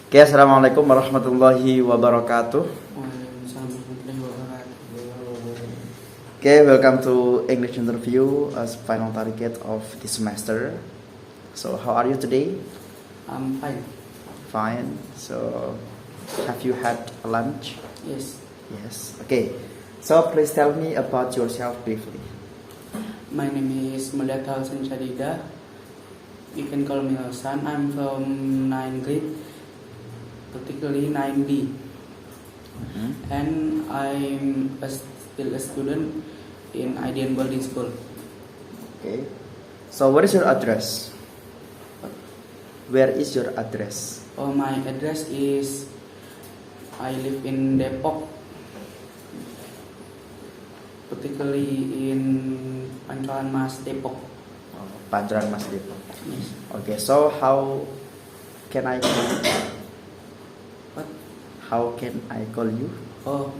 Oke, assalamualaikum warahmatullahi wabarakatuh. Okay, welcome to English interview as final target of this semester. So, how are you today? I'm fine. Fine. So, have you had lunch? Yes. Yes. Okay. So, please tell me about yourself briefly. My name is Mulyata Hasan Shadida. You can call me Hasan. I'm from 9th grade, particularly 9D. And I'm still a student in IDN boarding school. Okay. So, what is your address? Where is your address? Oh, my address is I live in Depok, particularly in Pancoran Mas, Depok. Oh, Pancoran Mas Depok. Yes. Okay. So, how can I call you? What? How can I call you? Oh,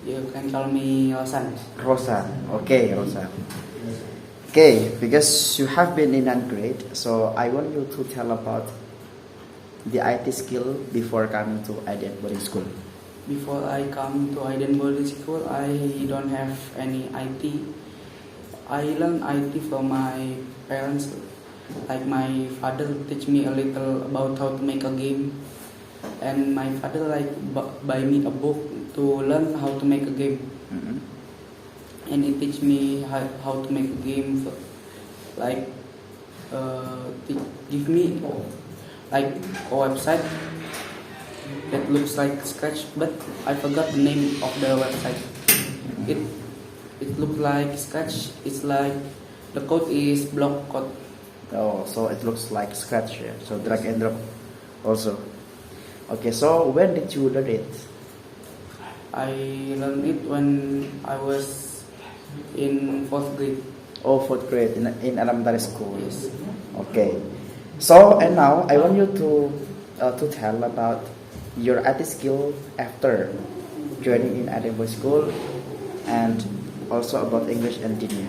you can call me Hasan. Rosa. Okay, Rosa. Okay, because you have been in 9th grade, so I want you to tell about the IT skill before coming to IDN boarding school. Before I come to IDN boarding school, I don't have any IT. I learned IT from my parents. Like my father teach me a little about how to make a game, and my father buy me a book to learn how to make a game. And he teach me how to make a game, like give me like a website that looks like Scratch, but I forgot the name of the website. It looks like Scratch. It's like the code is block code. Oh, so it looks like Scratch, yeah. So drag and drop also. Okay, so when did you learn it? I learned it when I was in 4th grade. Oh, 4th grade in elementary school. Yes. Okay. So and now I want you to tell about your IT skill after joining in IDN boarding school, and also about English and Dinia.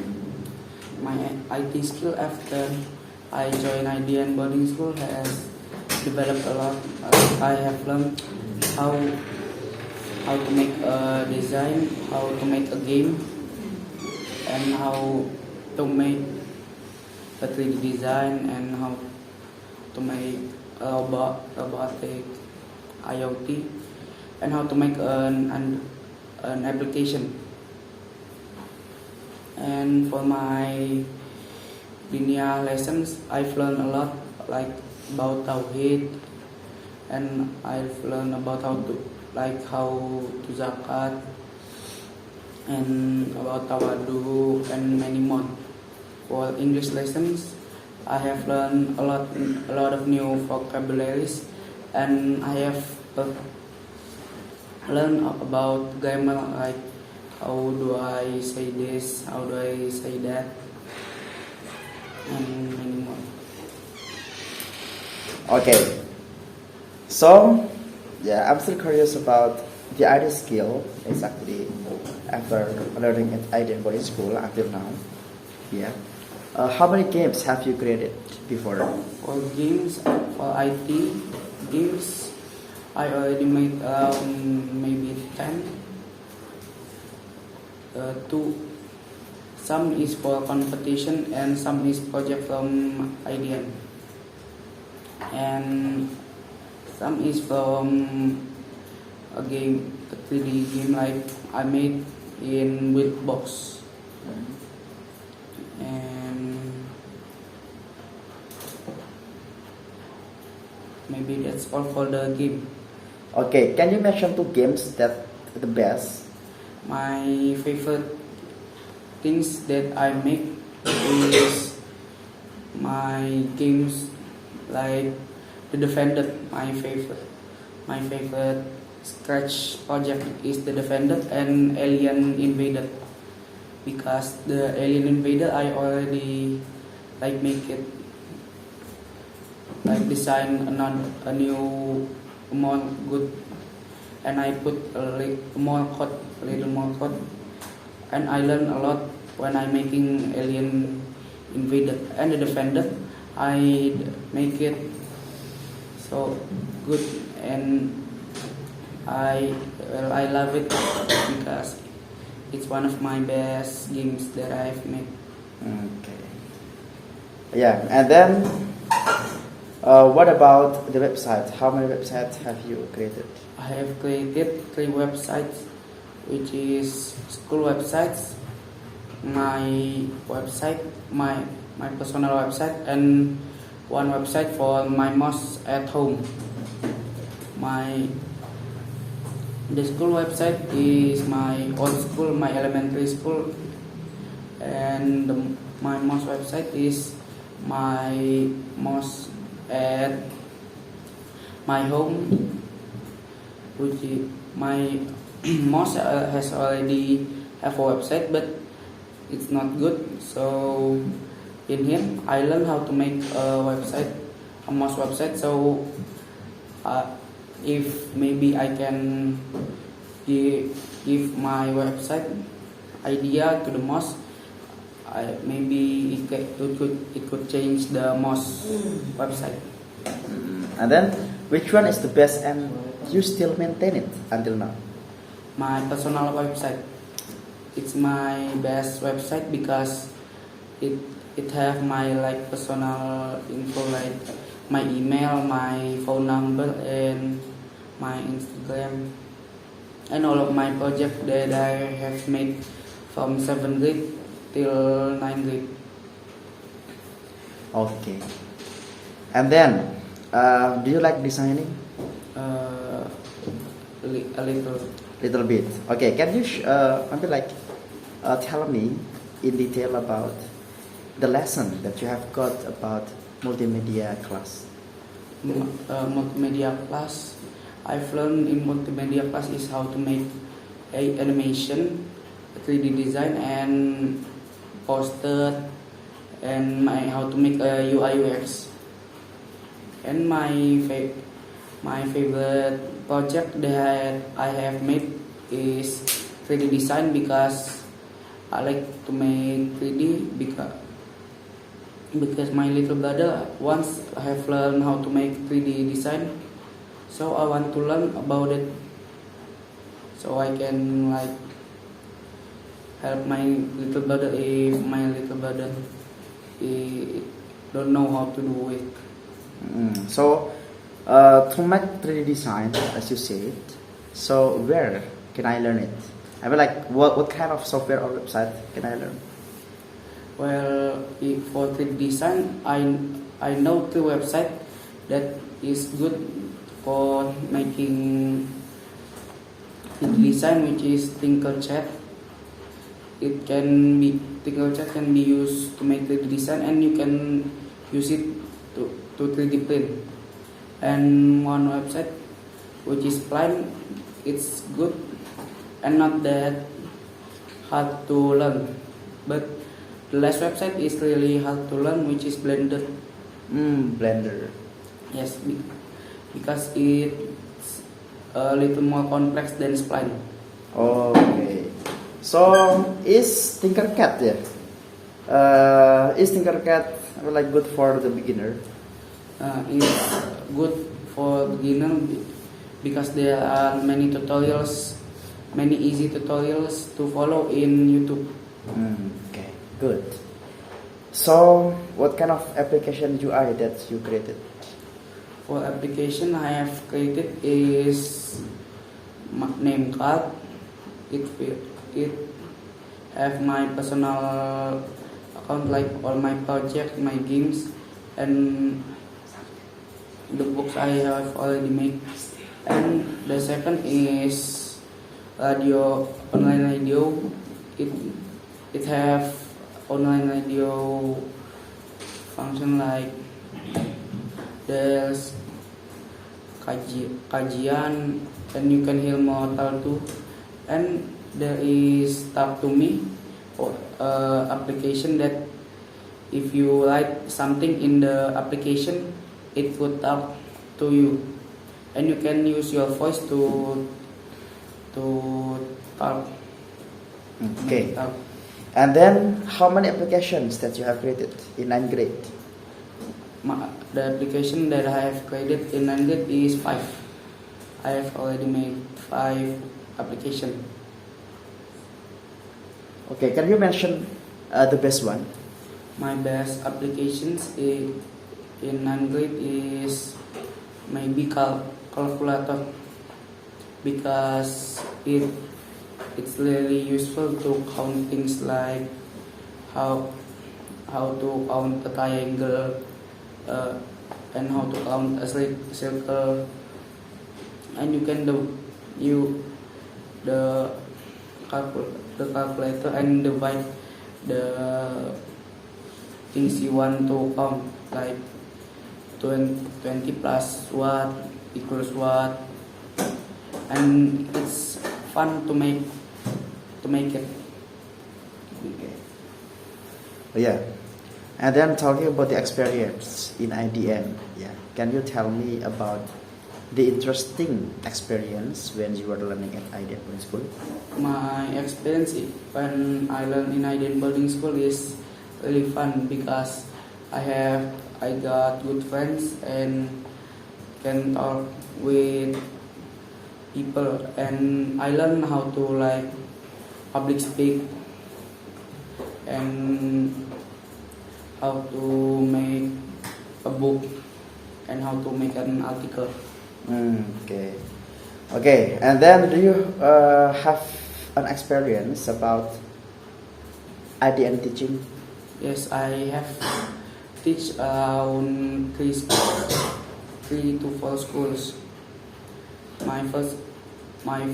My IT skill after I joined IDN boarding school has developed a lot. I have learned how to make a design, how to make a game, and how to make a 3D design, and how to make a robotic IoT, and how to make an application. And for my Dinia lessons, I've learned a lot, like about Tauhid, and I've learned about how to zakat, and about tawadu, and many more. For English lessons, I have learned a lot of new vocabularies, and I have learned about grammar, like how do I say this, how do I say that, and many more. Okay. So, yeah, I'm still curious about the IT skill exactly after learning at IDN boarding school until now. Yeah. How many games have you created before? For games, for IT games, I already made maybe 10. Some is for competition, and some is project from IDN, and some is from a game, a 3D game like I made in Wildbox. And maybe that's all for the game. Okay, can you mention 2 games that are the best? My favorite things that I make is my games like The Defender. My favorite Scratch project is The Defender and Alien Invader, because the Alien Invader I already make it, like design a new more good, and I put a little more code, and I learn a lot when I making Alien Invader. And The Defender, I make it so good, and I love it because it's one of my best games that I've made. Okay. Yeah, and then what about the website? How many websites have you created? I have created 3 websites, which is school websites, my website, my personal website, and one website for my mosque at home. The school website is my old school, my elementary school, and my mosque website is my mosque at my home, which is my mosque has already have a website, but it's not good. So in him, I learned how to make a mosque website. So if maybe I can give my website idea to the mosque, maybe it could change the mosque website. And then, which one is the best and you still maintain it until now? My personal website, it's my best website because it have my like personal info, like my email, my phone number, and my Instagram, and all of my project that I have made from 7th grade till 9th grade. Okay. And then, do you like designing? A little. Little bit. Okay. Can you maybe like tell me in detail about the lesson that you have got about multimedia class? Multimedia class, I've learned in multimedia class is how to make a animation, 3D design, and poster, and how to make a UI UX. And my favorite project that I have made is 3D design because I like to make 3D because my little brother once have learned how to make 3D design, so I want to learn about it so I can like help my little brother if my little brother don't know how to do it. So to make 3D design, as you said, so where can I learn it? I mean, like what kind of software or website can I learn? Well, for 3D design, I know 2 websites that is good for making 3D design, which is Tinkercad. Tinkercad can be used to make 3D design, and you can use it to 3D print. And one website, which is Plime, it's good and not that hard to learn, but the last website is really hard to learn, which is Blender. Blender. Yes, because it's a little more complex than Spline. Okay. So is Tinkercad is Tinkercad like good for the beginner? It's good for beginner because there are many tutorials, many easy tutorials to follow in YouTube. Okay, good. So, what kind of application UI that you created? For application I have created is name card. It have my personal account, like all my project, my games, and the books I have already made. And the second is radio, online radio. It have online radio function like there's kajian, and you can hear mortal too. And there is Talk to Me, application that if you write something in the application, it would talk to you, and you can use your voice to talk. Okay. Talk. And then, how many applications that you have created in 9th grade? the application that I have created in 9th grade is 5. I have already made 5 applications. Okay, can you mention the best one? My best applications in 9th grade is maybe calculator, because it's really useful to count things like how to count a triangle, and how to count a circle, and you can the calculator and divide the things you want to count, like 20 plus what equals what, and it's fun to make it. Okay. Oh, yeah. And then talking about the experience in IDN, yeah. Can you tell me about the interesting experience when you were learning at IDN boarding school? My experience when I learned in IDN boarding school is really fun, because I got good friends and can talk with people, and I learned how to like public speak and how to make a book and how to make an article. Okay. Okay. And then do you have an experience about IDN teaching? Yes, I have teach around 3 to 4 schools. My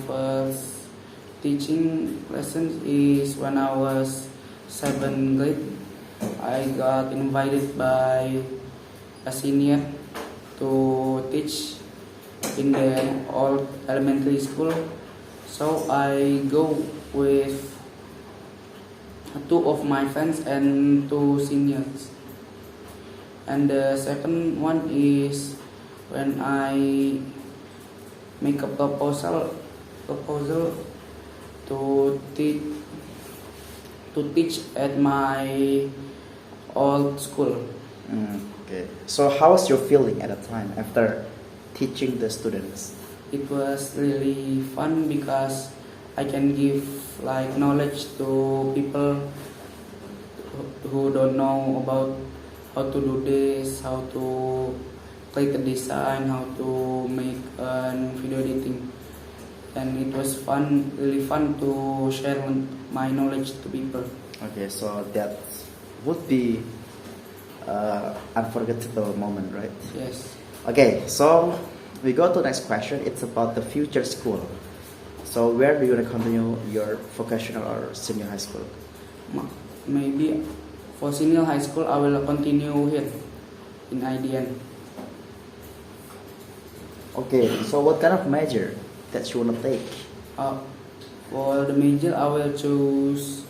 first teaching lesson is when I was 7th grade. I got invited by a senior to teach in the old elementary school, so I go with 2 of my friends and 2 seniors. And the second one is when I make a proposal to teach at my old school. Okay. So how was your feeling at the time after teaching the students? It was really fun, because I can give like knowledge to people who don't know about how to do this, how to create a design, how to make video editing, and it was fun, really fun to share my knowledge to people. Okay, so that would be unforgettable moment, right? Yes. Okay, so we go to the next question. It's about the future school. So where do you want to continue your vocational or senior high school? Maybe for senior high school, I will continue here in IDN. Okay, so what kind of major that you want to take? For the major, I will choose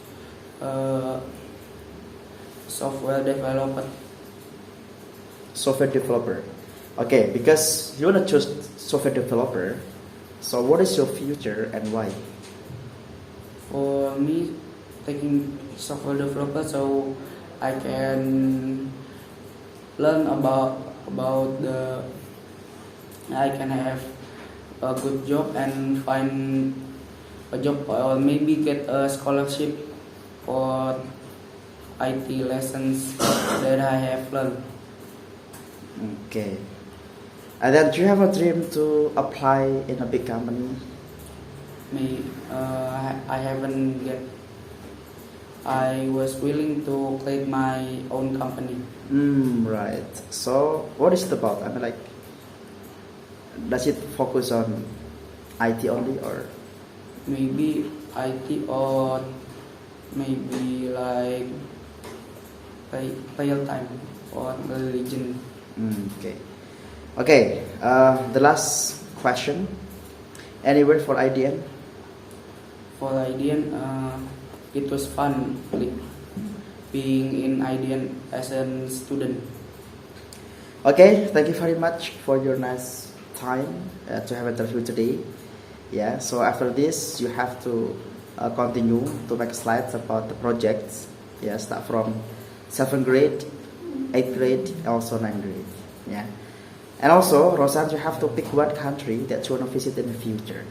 software developer. Software developer. Okay, because you want to choose software developer. So what is your future and why? For me, taking software developer, so I can learn about the. I can have a good job and find a job, or maybe get a scholarship for IT lessons that I have learned. Okay. And then do you have a dream to apply in a big company? I haven't yet. I was willing to create my own company. Right. So what is it about? I mean, like, does it focus on IT only or? Maybe IT, or maybe like real time or religion. Okay. Okay. The last question. Any word for IDN? For IDN, it was fun being in IDN as a student. Okay. Thank you very much for your nice time to have an interview today. Yeah. So after this, you have to continue to make slides about the projects. Yeah. Start from 7th grade 8th grade, also 9th grade. Yeah. And also, Rosan, you have to pick one country that you want to visit in the future.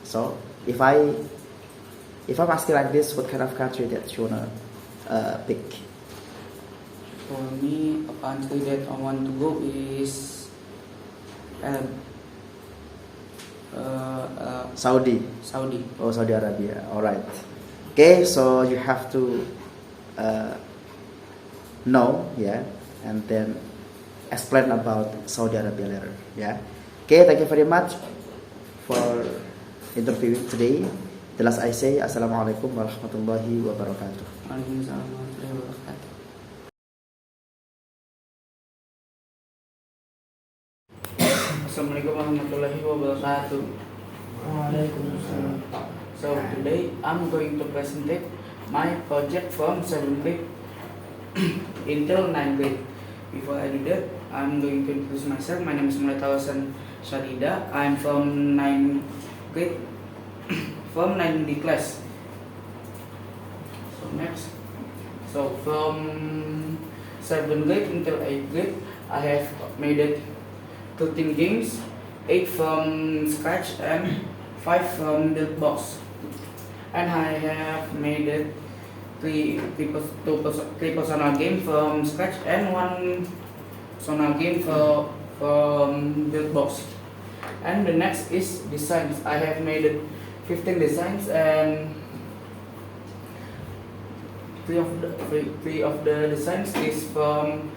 So, if I'm asking like this, what kind of country that you wanna pick? For me, a country that I want to go is Saudi. Saudi. Oh, Saudi Arabia. All right. Okay, so you have to know, yeah, and then explain about Saudi Arabia later. Yeah. Okay, thank you very much for interviewing today. The last I say, Assalamualaikum warahmatullahi wabarakatuh. Waalaikumsalam warahmatullahi wabarakatuh. Assalamualaikum warahmatullahi wabarakatuh. Waalaikumsalam. So today I'm going to present my project from 7th grade until 9th grade. Before I do that, I'm going to introduce myself. My name is Mulai Tawasan Sharida. I'm from 9th grade, from 9D class. So next, so from 7th grade until 8th grade, I have made it 13 games, 8 from scratch and 5 from build box. And I have made it three personal game from scratch and 1 personal game from build box. And the next is designs. I have made it 15 designs and three of the designs is from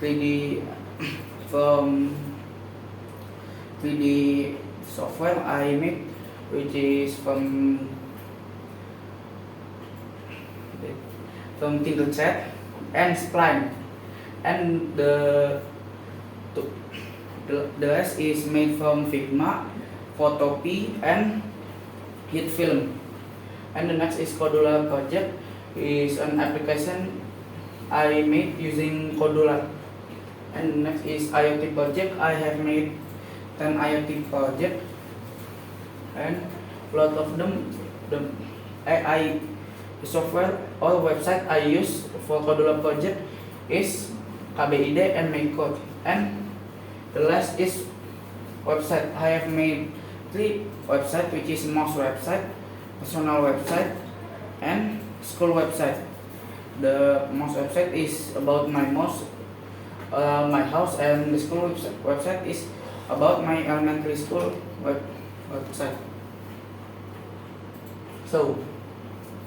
3D from 3D software I made, which is from Tinkercad and Spline, and the rest is made from Figma, Photopea and HitFilm. And the next is Codula project, is an application I made using Codula. And next is IoT project. I have made 10 IoT project, and a lot of them the AI software or website I use for Codula project is KBID and MakeCode. And the last is website. I have made 3 websites, which is mouse website, personal website, and school website. The mouse website is about my mouse, my house, and the school website is about my elementary school website. So,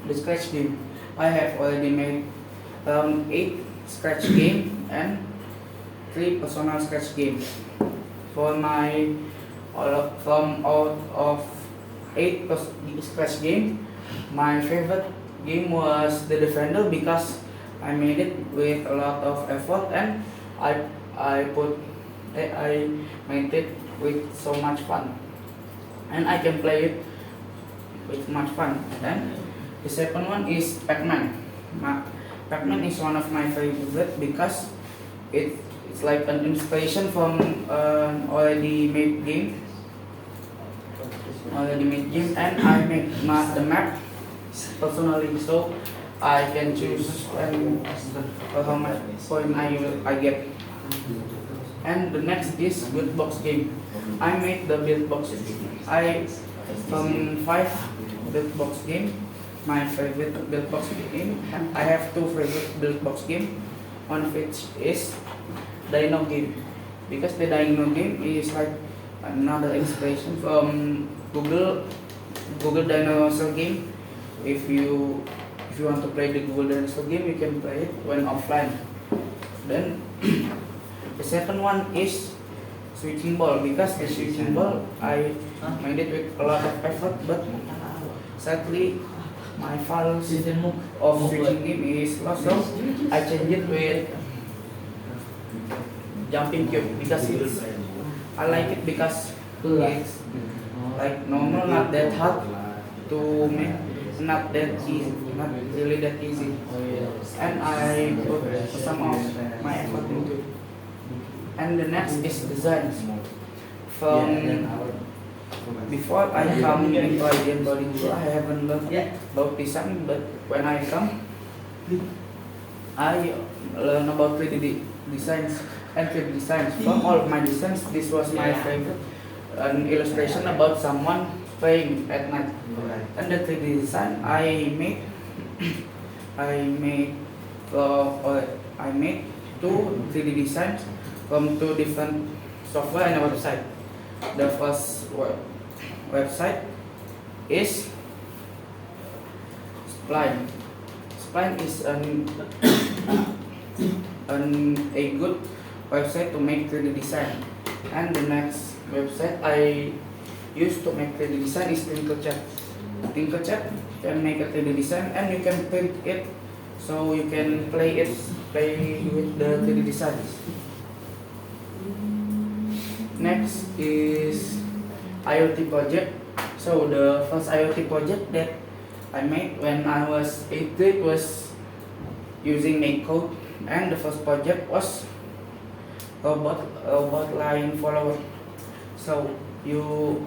the scratch game, I have already made 8 scratch game and 3 personal scratch games. For my from out of 8 scratch game, my favorite game was The Defender, because I made it with a lot of effort, and I made it with so much fun, and I can play it with much fun. And the second one is Pac-Man. Pac-Man is one of my favorite because it's like an inspiration from an already made game, and I make the map personally, so I can choose how much point I get. And the next is build box game. I made the build box. From 5 build box game, my favorite build box game. I have 2 favorite build box game. One of which is Dino game, because the Dino game is like another inspiration from Google Dinosaur game. If you want to play the Google Dinosaur game, you can play it when offline. Then the second one is switching ball, because the switching ball I made it with a lot of effort, but sadly my files of switching game is lost, so I changed it with jumping cube, because I like it because it's like normal, not that hard to make, not that easy, not really that easy, and I put some of my effort into it. And the next is designs. From before I come into IDN boarding school, I haven't learned about design, but when I come, I learned about 3D designs and 3D designs. From all of my designs, this was my favorite. An illustration about someone playing at night. And the 3D design I made, I made, I made two 3D designs from two different software and a website. The first website is Spline. Spline is a good website to make 3D design. And the next website I used to make 3D design is Tinkercad. Tinkercad can make a 3D design and you can print it, so you can play with the 3D designs. Next is IoT project. So the first IoT project that I made when I was 8th grade was using MakeCode, and the first project was robot line follower. So you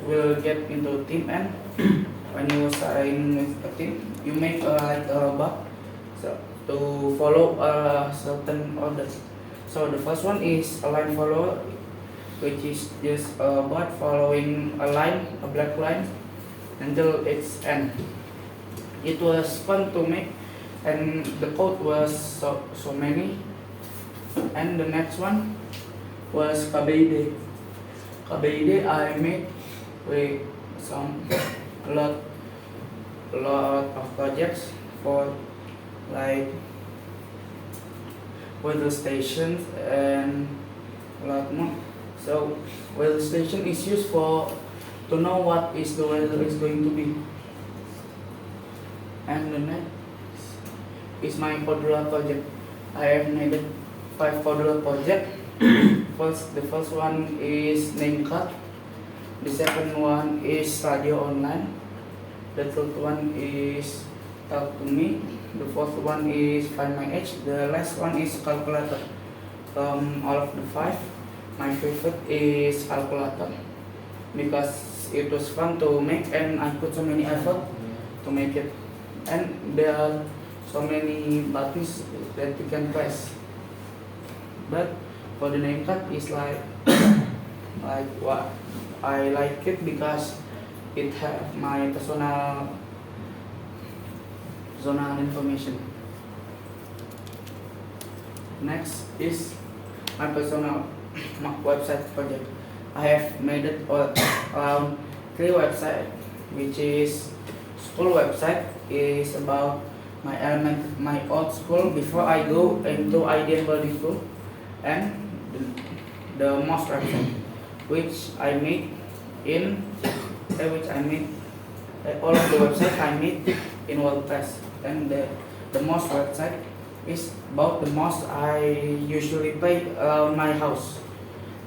will get into a team, and when you sign with a team, you make like a robot so to follow a certain order. So the first one is a line follower, which is just a bot following a line, a black line, until its end. It was fun to make, and the code was so many. And the next one was KBID. KBID I made with a lot of projects for like weather stations and a lot more. So weather station is used for to know what is the weather is going to be. And the next is my Podula project. I have made 5 Podula project. The first one is NameCut. The second one is Radio Online. The third one is Talk to Me. The fourth one is Find My Age. The last one is Calculator. From all of the 5, my favorite is Calculator because it was fun to make and I put so many effort to make it. And there are so many buttons that you can press. But for the NameCut is like what I like it because it have my personal information. Next is my personal website project. I have made it around 3 websites, which is school website is about my old school before I go into Idean Boarding School, and the most website which I made all of the website I made in WordPress, and the most website is about the most I usually play around my house.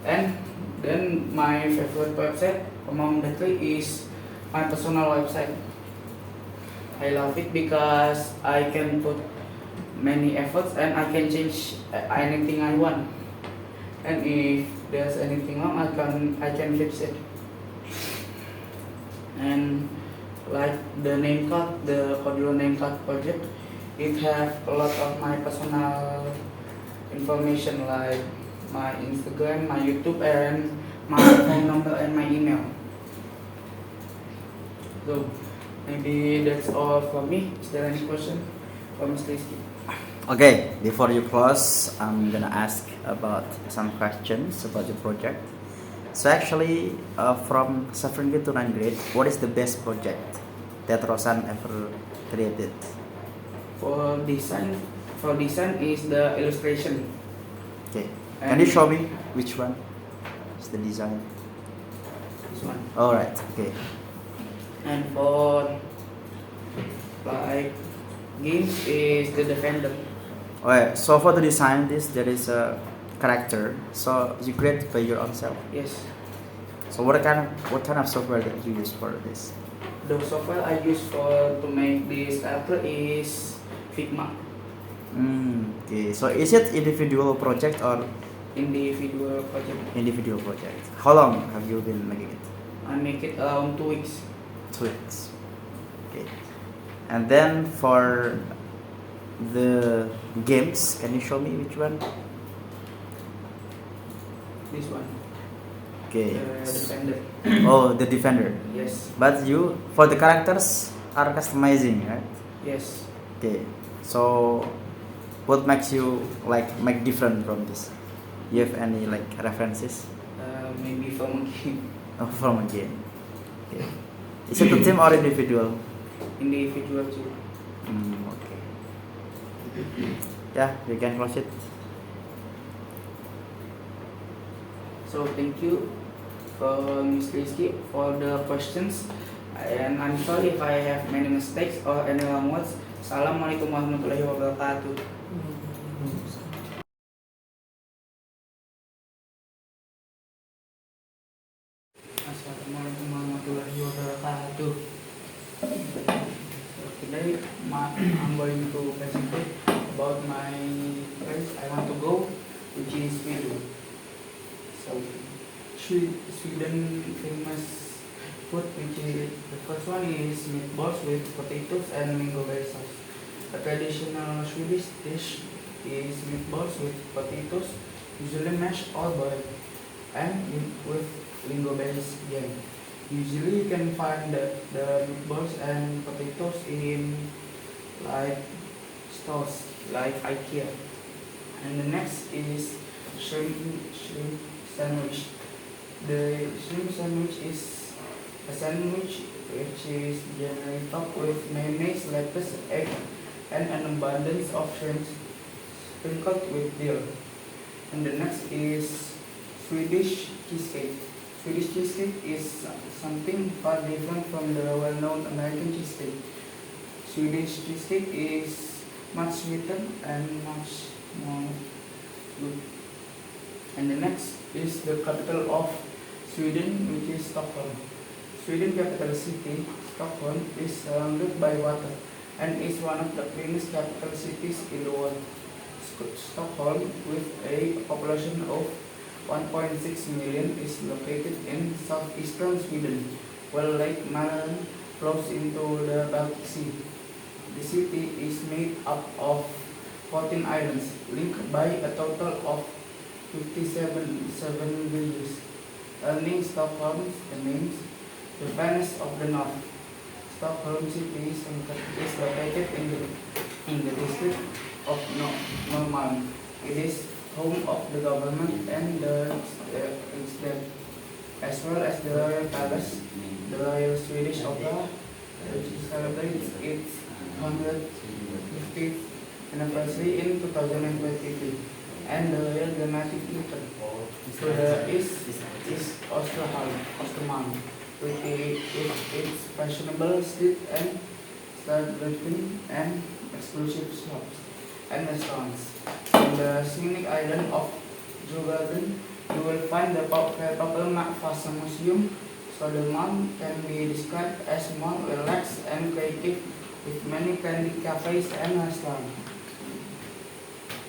And then my favorite website among the 3 is my personal website. I love it because I can put many efforts and I can change anything I want. And if there's anything wrong, I can fix it. And like the NameCut, the Podula NameCut project, it have a lot of my personal information like my Instagram, my YouTube, and my phone number and my email. So maybe that's all for me. Is there any question for Mr. Rizky? Okay, before you close, I'm gonna ask about some questions about your project. So actually, from 7th grade to 9th grade, what is the best project that Rosan ever created? For design is the illustration. Okay, can you show me which one is the design? This one. All right, okay. And for like games is the Defender. Alright, so for the design, there is a character. So you create by your own self. Yes. So what kind of software that you use for this? The software I use to make this character is Figma. Okay, so is it individual project or Individual project. individual project? How long have you been making it? I make it around 2 weeks. 2 weeks. Okay. And then for the games. Can you show me which one? This one, Okay. the defender. Oh, the defender. Yes. But you, for the characters, are customizing, right? Yes. Okay. So, what makes you like make different from this? You have any like references? Maybe from a game. Oh, from a game. Okay. Is it a team or individual? Individual too. Okay. Yeah, you can close it. So thank you for Ms. Rizky for the questions, and I'm sorry if I have many mistakes or any wrong words. Assalamualaikum warahmatullahi wabarakatuh. Assalamualaikum warahmatullahi wabarakatuh. Today I'm going to present about my place I want to go, which is Sweden. So Sweden famous food, which is the first one is meatballs with potatoes and mango berry sauce. A traditional Swedish dish is meatballs with potatoes, usually mashed or boiled, and with lingonberries jam. Usually you can find the meatballs and potatoes in like stores like IKEA. And the next is shrimp sandwich. The shrimp sandwich is a sandwich which is generally topped with mayonnaise, lettuce, egg, and an abundance of shrimp sprinkled with dill. And the next is Swedish cheesecake. Swedish cheesecake is something far different from the well-known American cheesecake. Swedish cheesecake is much sweeter and much more good. And the next is the capital of Sweden, which is Stockholm. Sweden capital city, Stockholm, is surrounded by water and is one of the cleanest capital cities in the world. Stockholm, with a population of 1.6 million, is located in southeastern Sweden, while Lake Mälaren flows into the Baltic Sea. The city is made up of 14 islands, linked by a total of 57 villages, earning Stockholm the name the Venice of the North. Stockholm city is located in the district of Norrmalm. It is home of the government and the as well as the Royal Palace, the Royal Swedish Opera, which celebrates its 150th anniversary in 2023, and the Royal Dramatic Theatre. To the east is Östermalm, with its fashionable street and starvation and exclusive shops and restaurants. On the scenic island of Djurgården, you will find the popular Mac Vasa Museum. Södermalm can be described as more relaxed and creative, with many candy cafes and restaurants.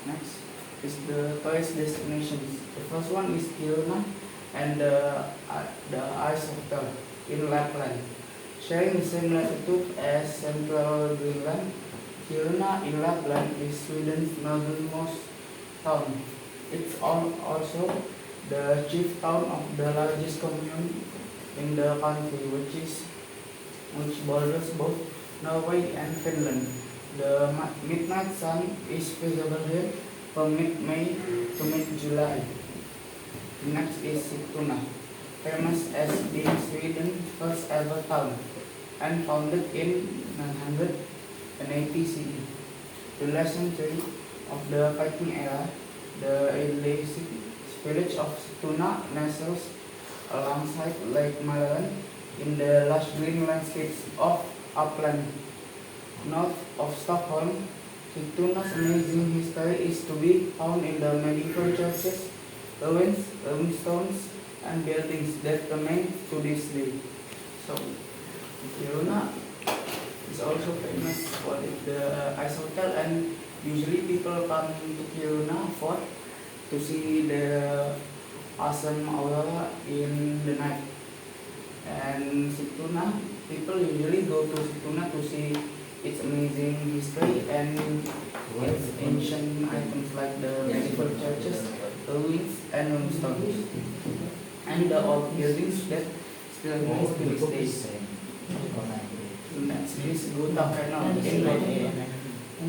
Next is the tourist destinations. The first one is Kiruna and the Ice Hotel in Lapland. Sharing the same latitude as central Greenland, Kiruna in Lapland is Sweden's northernmost town. It's also the chief town of the largest commune in the country, which borders both Norway and Finland. The midnight sun is visible here from mid-May to mid-July. Next is Sigtuna, famous as being Sweden's first ever town and founded in 980 CE. The last century of the Viking era, the Idyllic village of Sigtuna nestles alongside Lake Mälaren in the lush green landscapes of upland. North of Stockholm, Sigtuna's amazing history is to be found in the medieval churches, ruins, stones, and buildings that remain to this day. So, Kiruna is also famous for the ice hotel, and usually people come to Kiruna to see the awesome aurora in the night. And Sigtuna, people usually go to Sigtuna to see its amazing history and its ancient items like the medieval churches, ruins, and tombstones, and the old buildings that still remain to this day. Next is Gotha Canal in Norway,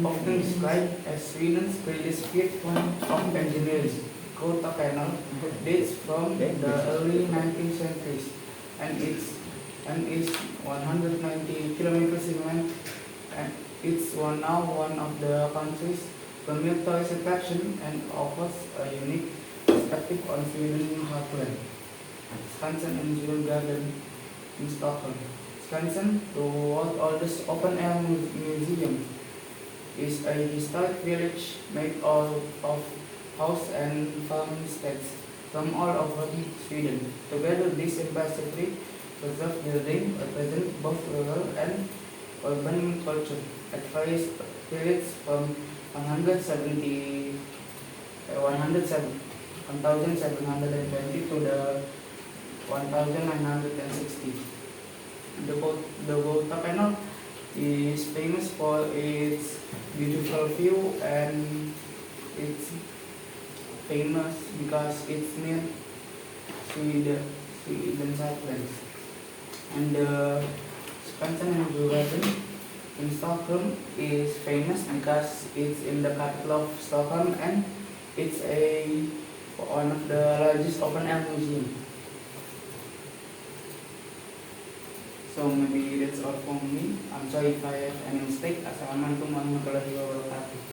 often described as Sweden's greatest feat of engineering. Gotha Canal dates from the early 19th centuries and is 190 kilometers in length, and it's now one of the country's premier tourist attraction and offers a unique perspective on Sweden heartland. Skansen and Jewel Garden in Stockholm. Skansen, the world's oldest open-air museum, is a historic village made all of house and farmsteads from all over Sweden. Together, these impressively preserved buildings represent both rural and urban culture at various periods from 1720 to the 1960. The Volta Canal is famous for its beautiful view, and it's famous because it's near Sweden Southlands. And the Skansen and Garden in Stockholm is famous because it's in the capital of Stockholm, and it's one of the largest open air museum. So maybe that's all from me. I'm sorry if I have any mistake. Assalamualaikum warahmatullahi wabarakatuh.